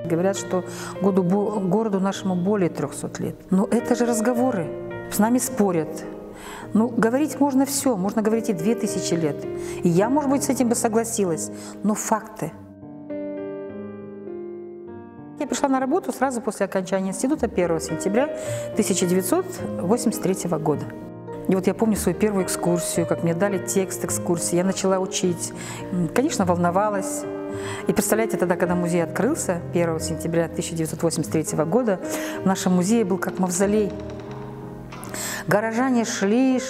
Говорят, что городу нашему более 300 лет. Но это же разговоры. С нами спорят. Ну, говорить можно все, можно говорить и 2000 лет. И я, может быть, с этим бы согласилась, но факты. Я пришла на работу сразу после окончания института 1 сентября 1983 года. И вот я помню свою первую экскурсию, как мне дали текст экскурсии, я начала учить. Конечно, волновалась. И представляете, тогда, когда музей открылся, 1 сентября 1983 года, в нашем музее был как мавзолей. Горожане шли,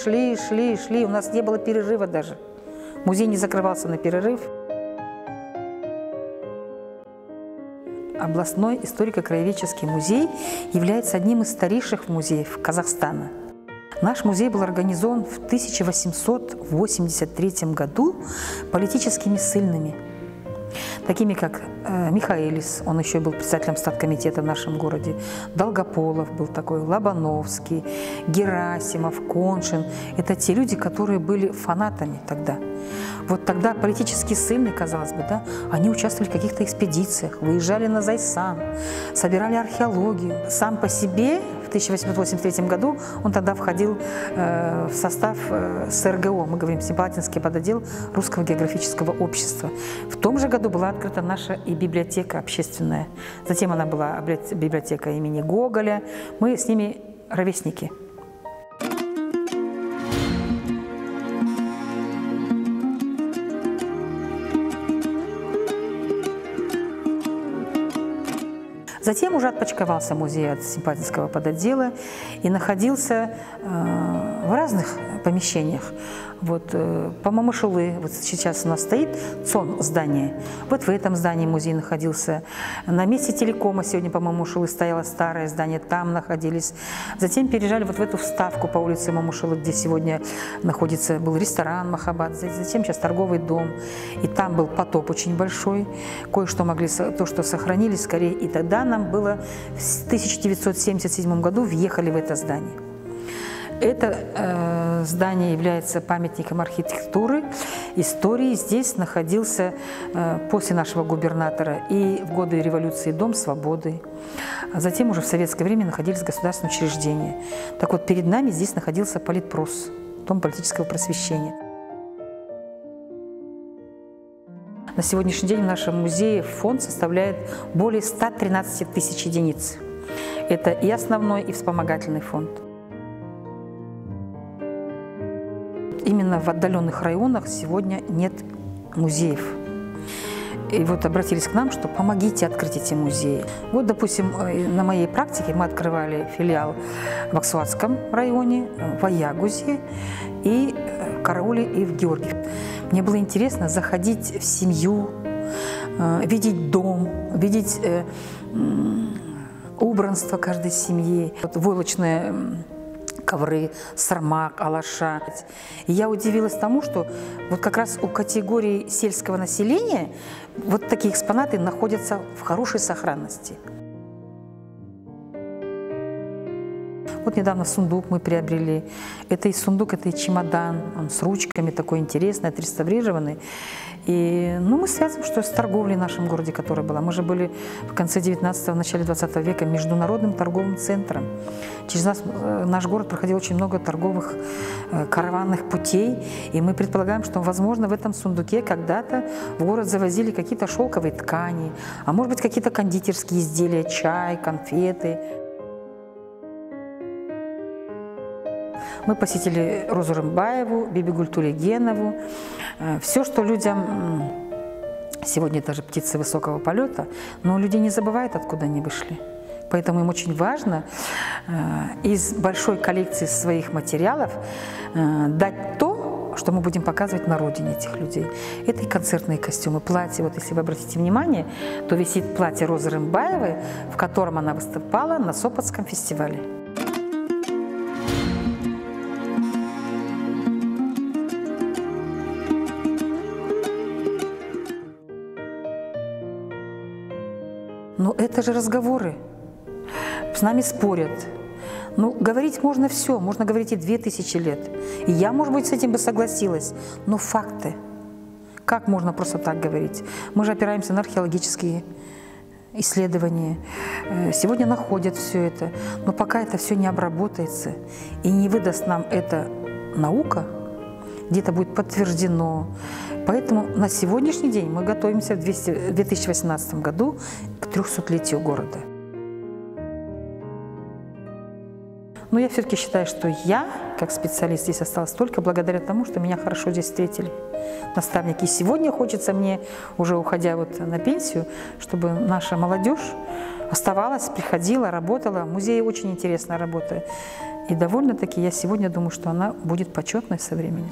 у нас не было перерыва даже. Музей не закрывался на перерыв. Областной историко-краеведческий музей является одним из старейших музеев Казахстана. Наш музей был организован в 1883 году политическими ссыльными, такими как Михаэлис, он еще был председателем статкомитета в нашем городе, Долгополов был такой, Лобановский, Герасимов, Коншин. Это те люди, которые были фанатами тогда. Вот тогда политические ссыльные, казалось бы, да, они участвовали в каких-то экспедициях, выезжали на Зайсан, собирали археологию. Сам по себе в 1883 году он тогда входил в состав СРГО, мы говорим, Семипалатинский подотдел Русского географического общества. В том же году была открыта наша и библиотека общественная. Затем она была библиотека имени Гоголя. Мы с ними ровесники. Затем уже отпочковался музей от Семипалатинского подотдела и находился в разных помещениях. Вот по Мамышулы, вот сейчас у нас стоит ЦОН здание, вот в этом здании музей находился. На месте телекома сегодня по Мамышулы стояло старое здание, там находились. Затем переезжали вот в эту вставку по улице Мамышулы, где сегодня находится, был ресторан Махаббат, затем сейчас торговый дом. И там был потоп очень большой, кое-что могли, то, что сохранили скорее. И тогда нам было, в 1977 году въехали в это здание. Это здание является памятником архитектуры, истории. Здесь находился после нашего губернатора и в годы революции Дом свободы. А затем уже в советское время находились государственные учреждения. Так вот, перед нами здесь находился политпрос, Дом политического просвещения. На сегодняшний день в нашем музее фонд составляет более 113 тысяч единиц. Это и основной, и вспомогательный фонд. Именно в отдаленных районах сегодня нет музеев. И вот обратились к нам, что помогите открыть эти музеи. Вот, допустим, на моей практике мы открывали филиал в Аксуатском районе, в Аягузе и в Карауле и в Георгиеве. Мне было интересно заходить в семью, видеть дом, видеть убранство каждой семьи, вот войлочные ковры, сармак, алаша. И я удивилась тому, что вот как раз у категории сельского населения вот такие экспонаты находятся в хорошей сохранности. Вот недавно сундук мы приобрели. Это и сундук, это и чемодан, он с ручками, такой интересный, отреставрированный. И мы связываем, что с торговлей в нашем городе, которая была. Мы же были в конце 19-го, начале 20 века международным торговым центром. Через нас, наш город проходил очень много торговых караванных путей. И мы предполагаем, что, возможно, в этом сундуке когда-то в город завозили какие-то шелковые ткани, а может быть, какие-то кондитерские изделия, чай, конфеты. Мы посетили Розу Рымбаеву, Бибигуль Тулегенову. Все, что людям... Сегодня это же птицы высокого полета, но люди не забывают, откуда они вышли. Поэтому им очень важно из большой коллекции своих материалов дать то, что мы будем показывать на родине этих людей. Это и концертные костюмы, платья. Вот если вы обратите внимание, то висит платье Розы Рымбаевой, в котором она выступала на Сопотском фестивале. Но это же разговоры. С нами спорят. Ну, говорить можно все, можно говорить и 2000 лет. И я, может быть, с этим бы согласилась. Но факты. Как можно просто так говорить? Мы же опираемся на археологические исследования, сегодня находят все это, но пока это все не обработается и не выдаст нам это наука, где-то будет подтверждено. Поэтому на сегодняшний день мы готовимся в 2018 году к 300-летию города. Но я все-таки считаю, что я, как специалист, здесь осталась только благодаря тому, что меня хорошо здесь встретили наставники. И сегодня хочется мне, уже уходя вот на пенсию, чтобы наша молодежь оставалась, приходила, работала. В музее очень интересная работа. И довольно-таки я сегодня думаю, что она будет почетной со временем.